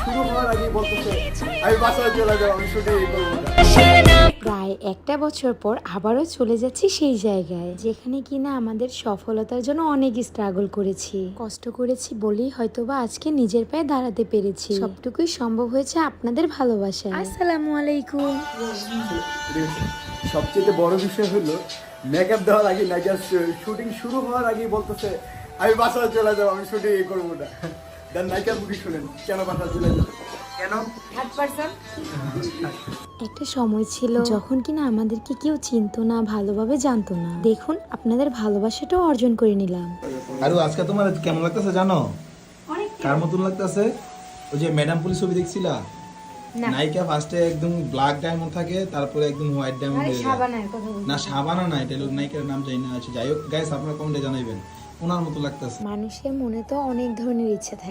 শুরু হওয়ার আগে বলতেছে আমি বাসায় চলে যাবো, আমি শুটিং করবো না। প্রায় একটা বছর পর আবারও চলে যাচ্ছি সেই জায়গায় যেখানে কিনা আমাদের সফলতার জন্য অনেক স্ট্রাগল করেছি, কষ্ট করেছি বলেই হয়তোবা আজকে নিজের পায়ে দাঁড়াতে পেরেছি। সবটুকুই সম্ভব হয়েছে আপনাদের ভালোবাসায়। আসসালামু আলাইকুম। সবচেয়ে বড় বিষয় হলো মেকআপ দেওয়ার আগে না, জাস্ট শুটিং শুরু হওয়ার আগে বলতেছে আমি বাসায় চলে যাবো, আমি শুটিং করবো না। দেন নায়িকার মুখে শুনেন কেন বাসায় চলে যাবে, কেন? একটা সময় ছিল যখন কিনা আমাদেরকে কেউ চিনতো না, ভালোভাবে জানতো না। দেখুন আপনাদের ভালোবাসাটাও অর্জন করে নিলাম। আর আজকে তোমার কেমন লাগতেছে জানো? কার মতন লাগতেছে? ওই যে ম্যাডাম পুলিশ ছবি দেখছিলা, নায়িকা ফার্স্টে একদম ব্ল্যাক ডায়মন্ড থাকে, তারপরে একদম হোয়াইট ডায়মন্ড হয়ে যায়। না সাবানা না, এটা লোক নায়িকার নাম জানি না। আচ্ছা যাই হোক গাইস, আপনারা কমেন্টে জানাইবেন ওনার মতো লাগতেছে। মানুষের মনে তো অনেক ধরনের ইচ্ছে থাকে।